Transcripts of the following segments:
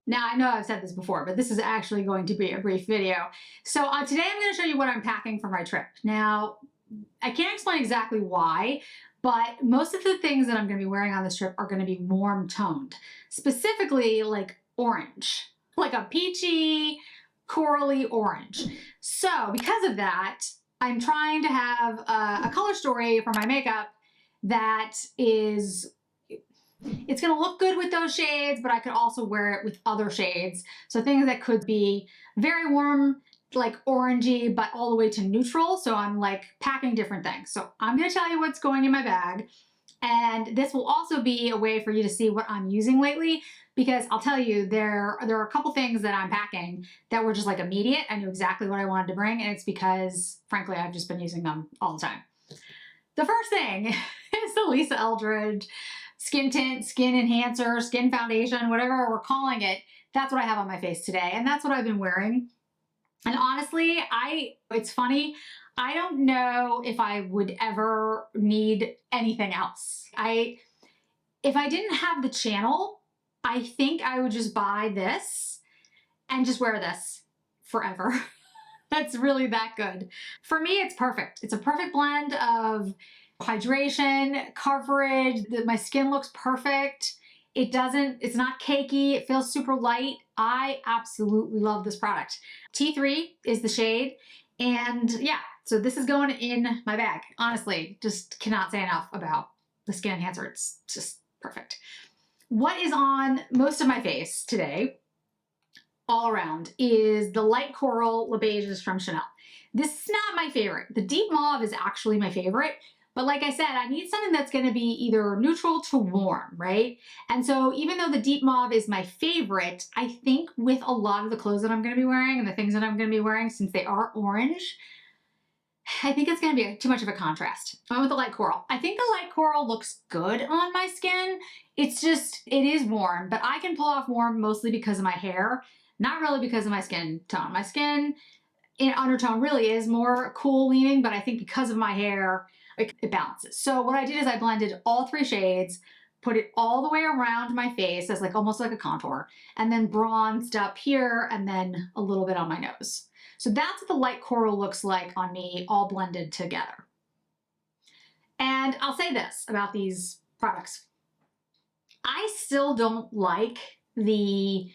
Now, I know I've said this before, but this is actually going to be a brief video. So today I'm going to show you what I'm packing for my trip. Now, I can't explain exactly why, but most of the things that I'm going to be wearing on this trip are going to be warm toned, specifically like orange, like a peachy, corally orange. So because of that, I'm trying to have a color story for my makeup that is, it's going to look good with those shades, but I could also wear it with other shades. So things that could be very warm, like orangey, but all the way to neutral. So I'm like packing different things. So I'm going to tell you what's going in my bag. And this will also be a way for you to see what I'm using lately, because I'll tell you, there are a couple things that I'm packing that were just like immediate. I knew exactly what I wanted to bring, and it's because, frankly, I've just been using them all the time. The first thing is the Lisa Eldridge Skin Tint, Skin Enhancer, Skin Foundation, whatever we're calling it. That's what I have on my face today, and that's what I've been wearing. And honestly, it's funny, I don't know if I would ever need anything else. If I didn't have the channel, I think I would just buy this and just wear this forever. That's really that good. For me, it's perfect. It's a perfect blend of hydration, coverage, my skin looks perfect. It's not cakey, it feels super light. I absolutely love this product. T3 is the shade, and yeah, so this is going in my bag. Honestly, just cannot say enough about the Skin Enhancer. It's just perfect. What is on most of my face today, all around, is the light coral Le Beiges from Chanel. This is not my favorite. The deep mauve is actually my favorite, but like I said, I need something that's going to be either neutral to warm, right? And so even though the deep mauve is my favorite, I think with a lot of the clothes that I'm going to be wearing and the things that I'm going to be wearing, since they are orange, I think it's going to be too much of a contrast. I went with the light coral. I think the light coral looks good on my skin. It's just, it is warm, but I can pull off warm mostly because of my hair, not really because of my skin tone. My skin in undertone really is more cool leaning, but I think because of my hair, it balances. So what I did is I blended all three shades, put it all the way around my face as like almost like a contour, and then bronzed up here and then a little bit on my nose. So that's what the light coral looks like on me, all blended together. And I'll say this about these products. I still don't like the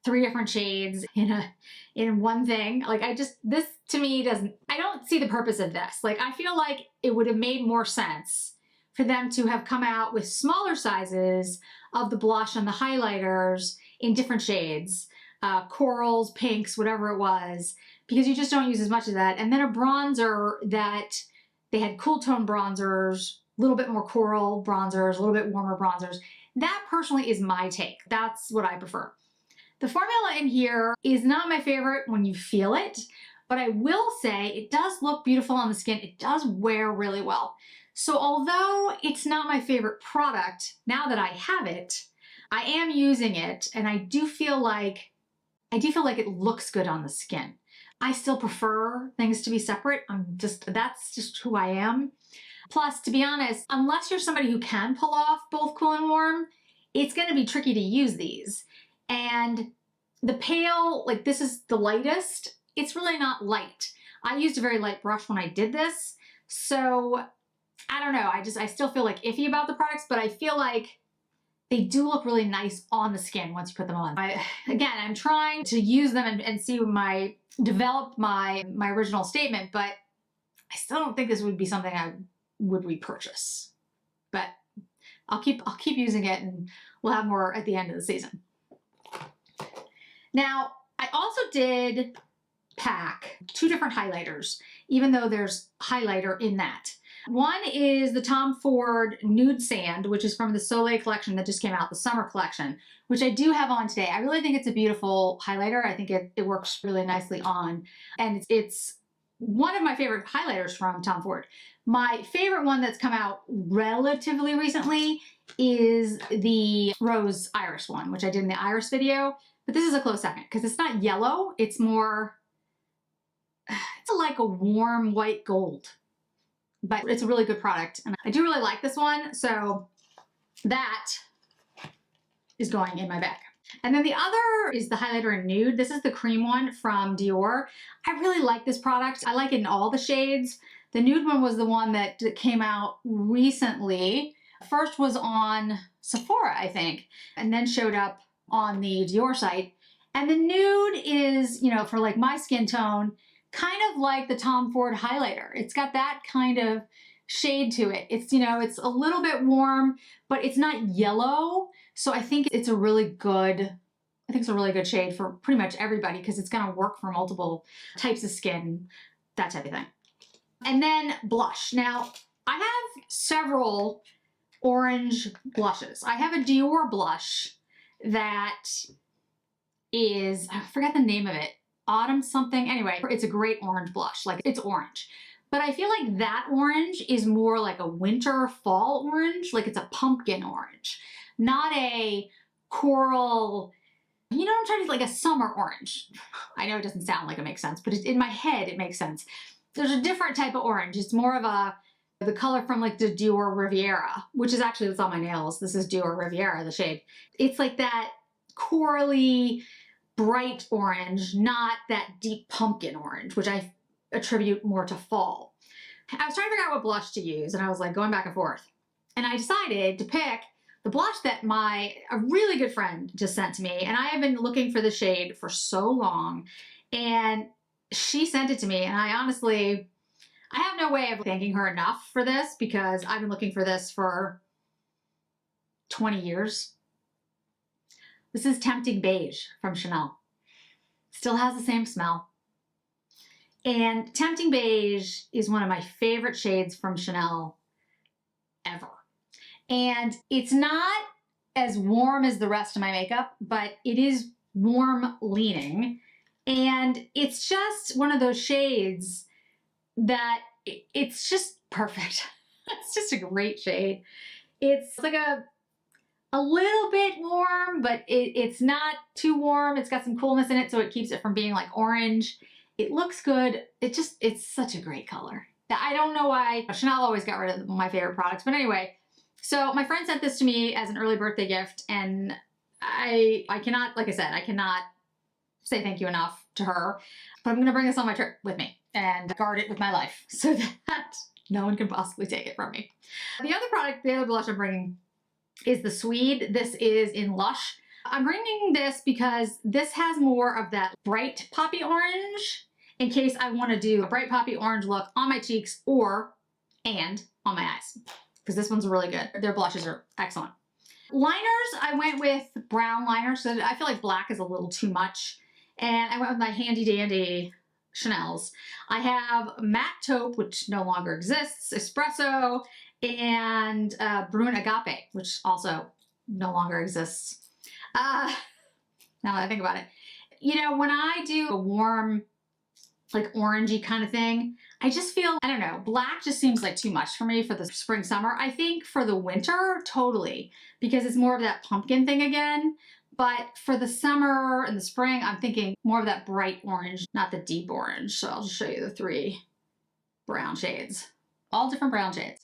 3 different shades in one thing. Like this to me I don't see the purpose of this. Like I feel like it would have made more sense for them to have come out with smaller sizes of the blush and the highlighters in different shades, corals, pinks, whatever it was, because you just don't use as much of that. And then a bronzer that they had cool tone bronzers, a little bit more coral bronzers, a little bit warmer bronzers. That personally is my take. That's what I prefer. The formula in here is not my favorite when you feel it, but I will say it does look beautiful on the skin. It does wear really well. So although it's not my favorite product, now that I have it, I am using it, and I do feel like it looks good on the skin. I still prefer things to be separate. That's just who I am. Plus, to be honest, unless you're somebody who can pull off both cool and warm, it's going to be tricky to use these. And the pale, like this is the lightest, it's really not light. I used a very light brush when I did this. So I don't know, I still feel like iffy about the products, but I feel like they do look really nice on the skin once you put them on. Again, I'm trying to use them and see develop my original statement, but I still don't think this would be something I would repurchase. But I'll keep using it, and we'll have more at the end of the season. Now, I also did pack 2 different highlighters, even though there's highlighter in that. One is the Tom Ford Nude Sand, which is from the Soleil collection that just came out, the summer collection, which I do have on today. I really think it's a beautiful highlighter. I think it works really nicely on, and it's one of my favorite highlighters from Tom Ford. My favorite one that's come out relatively recently is the Rose Iris one, which I did in the Iris video. But this is a close second because it's not yellow. It's more, it's like a warm white gold. But it's a really good product, and I do really like this one. So that is going in my bag. And then the other is the highlighter in Nude. This is the cream one from Dior. I really like this product. I like it in all the shades. The Nude one was the one that came out recently. First was on Sephora, I think, and then showed up on the Dior site. And the Nude is, you know, for like my skin tone, kind of like the Tom Ford highlighter. It's got that kind of shade to it. It's, you know, it's a little bit warm, but it's not yellow. So I think it's a really good, shade for pretty much everybody because it's going to work for multiple types of skin, that type of thing. And then blush. Now, I have several orange blushes. I have a Dior blush that is, I forgot the name of it, Autumn something. Anyway, it's a great orange blush, like it's orange. But I feel like that orange is more like a winter fall orange, like it's a pumpkin orange, not a coral, you know what I'm trying to, like a summer orange. I know it doesn't sound like it makes sense, but in my head it makes sense. There's a different type of orange. It's more of the color from like the Dior Riviera, which is actually what's on my nails. This is Dior Riviera, the shade. It's like that corally, bright orange, not that deep pumpkin orange, which I attribute more to fall. I was trying to figure out what blush to use, and I was like going back and forth. And I decided to pick the blush that a really good friend just sent to me, and I have been looking for the shade for so long, and she sent it to me, and I have no way of thanking her enough for this because I've been looking for this for 20 years. This is Tempting Beige from Chanel. Still has the same smell. And Tempting Beige is one of my favorite shades from Chanel ever. And it's not as warm as the rest of my makeup, but it is warm leaning. And it's just one of those shades that it's just perfect. It's just a great shade. It's like a little bit warm, but it's not too warm. It's got some coolness in it, so it keeps it from being like orange. It looks good. It's such a great color. I don't know why Chanel always got rid of my favorite products, but anyway, so my friend sent this to me as an early birthday gift, and I cannot, like I said, I cannot say thank you enough to her, but I'm gonna bring this on my trip with me and guard it with my life so that no one can possibly take it from me. The other blush I'm bringing is the Swede. This is in Lush. I'm bringing this because this has more of that bright poppy orange in case I want to do a bright poppy orange look on my cheeks and on my eyes, because this one's really good. Their blushes are excellent. Liners, I went with brown liner, so I feel like black is a little too much. And I went with my handy dandy Chanel's. I have Mat Taupe, which no longer exists, Espresso, and Brune Agape, which also no longer exists. Now that I think about it, you know, when I do a warm, like orangey kind of thing, I just feel, I don't know, black just seems like too much for me for the spring, summer. I think for the winter, totally, because it's more of that pumpkin thing again. But for the summer and the spring, I'm thinking more of that bright orange, not the deep orange. So I'll just show you the 3 brown shades, all different brown shades.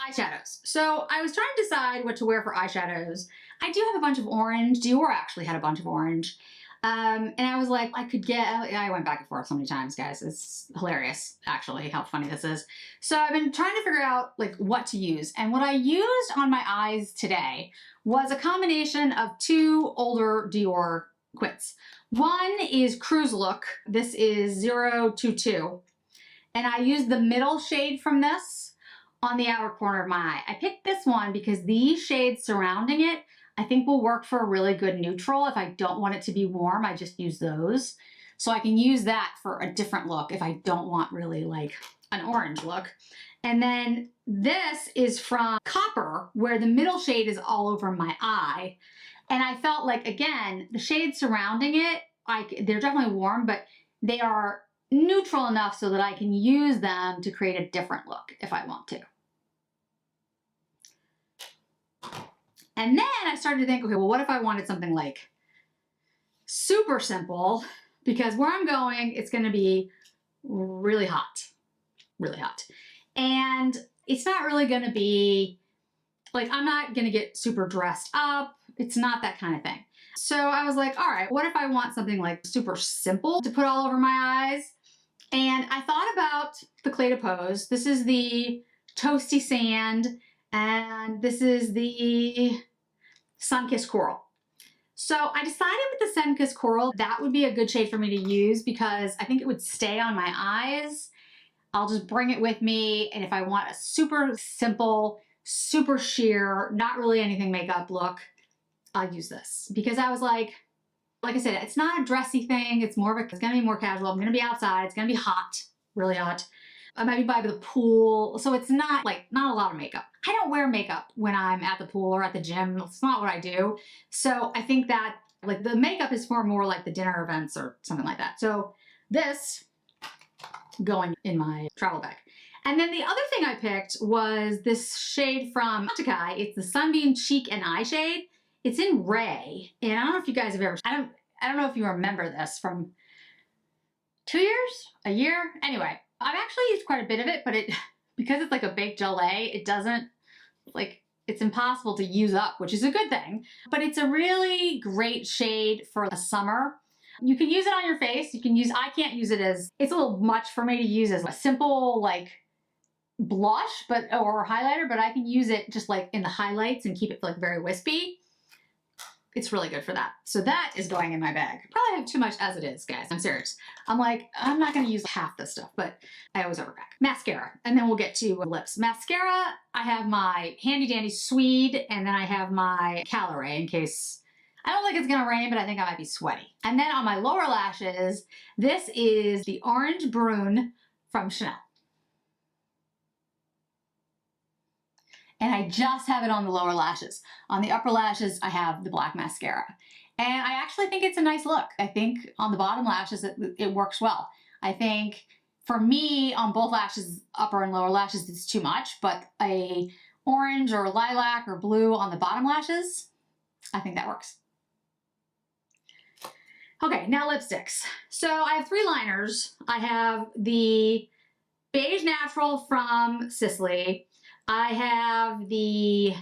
Eyeshadows. So I was trying to decide what to wear for eyeshadows. I do have a bunch of orange. Dior actually had a bunch of orange. And I was like, I went back and forth so many times, guys. It's hilarious, actually, how funny this is. So I've been trying to figure out like what to use. And what I used on my eyes today was a combination of 2 older Dior quits. One is Cruise Look. This is 022. And I used the middle shade from this on the outer corner of my eye. I picked this one because these shades surrounding it I think will work for a really good neutral. If I don't want it to be warm, I just use those. So I can use that for a different look if I don't want really like an orange look. And then this is from Copper, where the middle shade is all over my eye. And I felt like, again, the shades surrounding it, they're definitely warm, but they are neutral enough so that I can use them to create a different look if I want to. And then I started to think, okay, well, what if I wanted something like super simple? Because where I'm going, it's going to be really hot, really hot. And it's not really gonna be, like, I'm not gonna get super dressed up. It's not that kind of thing. So I was like, all right, what if I want something like super simple to put all over my eyes? And I thought about the Clay to Pose. This is the Toasty Sand, and this is the Sunkissed Coral. So I decided with the Sunkissed Coral, that would be a good shade for me to use because I think it would stay on my eyes. I'll just bring it with me, and if I want a super simple, super sheer, not really anything makeup look, I'll use this. Because I was like I said, it's not a dressy thing. It's more of it's gonna be more casual. I'm gonna be outside. It's gonna be hot, really hot. I might be by the pool. So it's not not a lot of makeup. I don't wear makeup when I'm at the pool or at the gym. It's not what I do. So I think that like the makeup is for more like the dinner events or something like that. So this going in my travel bag. And then the other thing I picked was this shade from Taupe. It's the Sunbeam Cheek and Eye shade. It's in Ray. And I don't know if you guys have ever, I don't know if you remember this from 2 years, a year. Anyway, I've actually used quite a bit of it, but because it's like a baked gelée, it doesn't, it's impossible to use up, which is a good thing. But it's a really great shade for the summer. You can use it on your face. I can't use it as, it's a little much for me to use as a simple blush, or highlighter, but I can use it just in the highlights and keep it very wispy. It's really good for that. So that is going in my bag. Probably have too much as it is, guys. I'm serious. I'm not gonna use half this stuff, but I always overpack. Mascara, and then we'll get to lips. Mascara, I have my handy dandy Swede, and then I have my Calorie in case, I don't think it's gonna rain, but I think I might be sweaty. And then on my lower lashes, this is the Orange Brune from Chanel. And I just have it on the lower lashes. On the upper lashes, I have the black mascara. And I actually think it's a nice look. I think on the bottom lashes, it works well. I think for me, on both lashes, upper and lower lashes, it's too much, but a orange or lilac or blue on the bottom lashes, I think that works. Okay, now lipsticks. So I have 3 liners. I have the Beige Natural from Sicily. I have the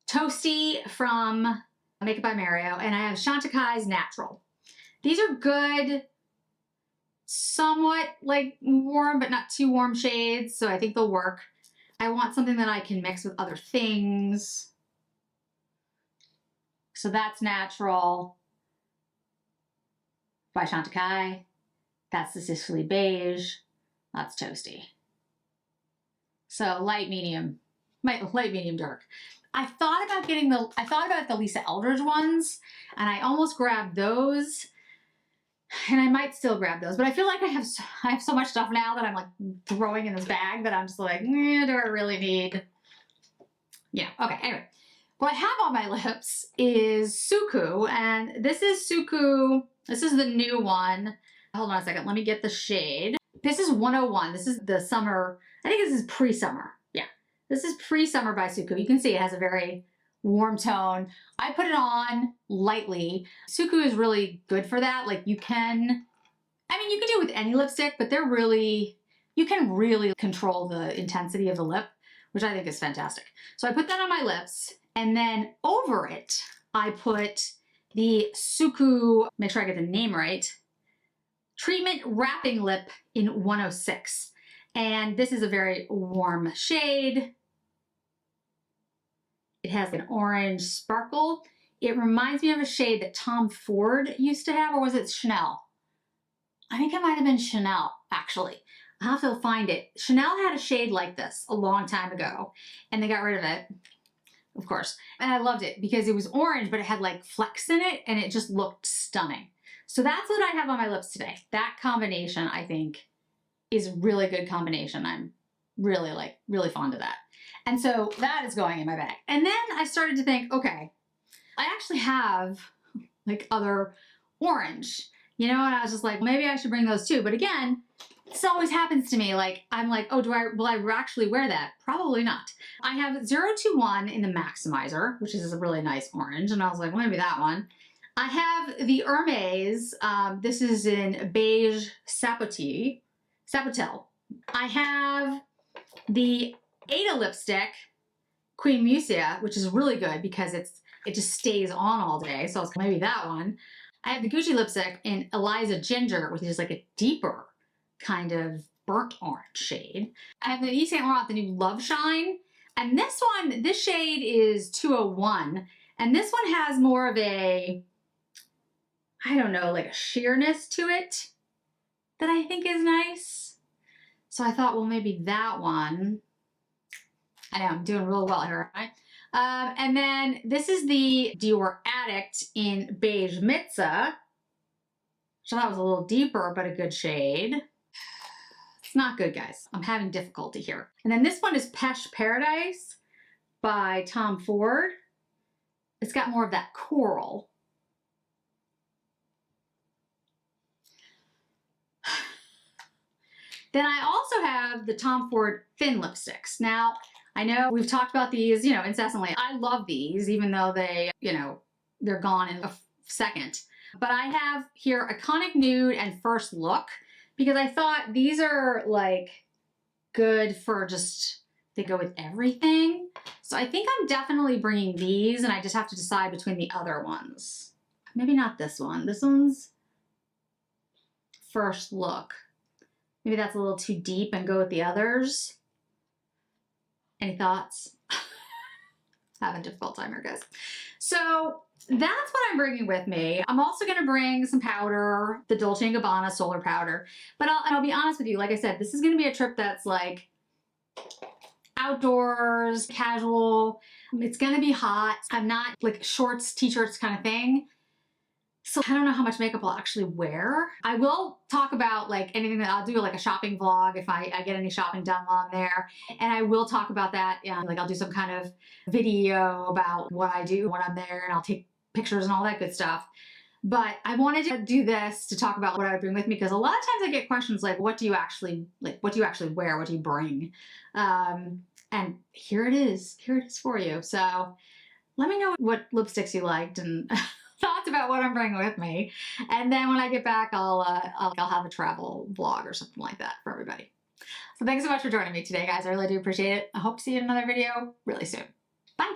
Toasty from Makeup by Mario, and I have Chantecaille's Natural. These are good, somewhat warm, but not too warm shades, so I think they'll work. I want something that I can mix with other things. So that's Natural by Chantecaille. That's the Sicily Beige. That's Toasty. So light, medium, dark. I thought about the Lisa Eldridge ones, and I almost grabbed those, and I might still grab those, but I feel like I have so much stuff now that I'm throwing in this bag that I'm just do I really need? Yeah, okay, anyway. What I have on my lips is Suku, and this is Suku, this is the new one. Hold on a second, let me get the shade. This is 101, this is the summer, I think this is pre-summer. Yeah, this is pre-summer by Suku. You can see it has a very warm tone. I put it on lightly. Suku is really good for that. You can do it with any lipstick, but you can really control the intensity of the lip, which I think is fantastic. So I put that on my lips, and then over it, I put the Suku, make sure I get the name right, Treatment Wrapping Lip in 106. And this is a very warm shade. It has an orange sparkle. It reminds me of a shade that Tom Ford used to have, or was it Chanel? I think it might have been Chanel, actually. I'll have to find it. Chanel had a shade like this a long time ago, and they got rid of it, of course. And I loved it because it was orange, but it had flecks in it, and it just looked stunning. So that's what I have on my lips today. That combination, I think, is a really good combination. I'm really fond of that. And so that is going in my bag. And then I started to think, okay, I actually have other orange, and I was just maybe I should bring those too. But again, this always happens to me. I'm oh, will I actually wear that? Probably not. I have 021 in the Maximizer, which is a really nice orange. And I was well, maybe that one. I have the Hermes. This is in Beige Sapotel. I have the Ada lipstick, Queen Musia, which is really good because it just stays on all day. So it's maybe that one. I have the Gucci lipstick in Eliza Ginger, which is like a deeper kind of burnt orange shade. I have the Yves Saint Laurent, the new Love Shine. And this one, this shade is 201. And this one has more of a, I don't know, like a sheerness to it that I think is nice. So I thought, well, maybe that one. I know, I'm doing real well here, right? And then this is the Dior Addict in Beige Mitza. Which I thought was a little deeper, but a good shade. It's not good, guys. I'm having difficulty here. And then this one is Peche Paradise by Tom Ford. It's got more of that coral. Then I also have the Tom Ford thin lipsticks. Now, I know we've talked about these, incessantly. I love these, even though they, they're gone in a second. But I have here Iconic Nude and First Look because I thought these are like good for just, they go with everything. So I think I'm definitely bringing these and I just have to decide between the other ones. Maybe not this one. This one's First Look. Maybe that's a little too deep and go with the others. Any thoughts? Having a difficult time here, guys. So that's what I'm bringing with me. I'm also going to bring some powder, the Dolce & Gabbana Solar Powder. But I'll be honest with you, like I said, this is going to be a trip that's like outdoors, casual. It's going to be hot. I'm not like shorts, t-shirts kind of thing. So I don't know how much makeup I'll actually wear. I will talk about like anything that I'll do, like a shopping vlog if I get any shopping done while I'm there. And I will talk about that. Like I'll do some kind of video about what I do when I'm there and I'll take pictures and all that good stuff. But I wanted to do this to talk about what I would bring with me because a lot of times I get questions like, what do you actually wear? What do you bring? And here it is. Here it is for you. So let me know what lipsticks you liked and thoughts about what I'm bringing with me. And then when I get back, I'll have a travel vlog or something like that for everybody. So thanks so much for joining me today, guys. I really do appreciate it. I hope to see you in another video really soon. Bye.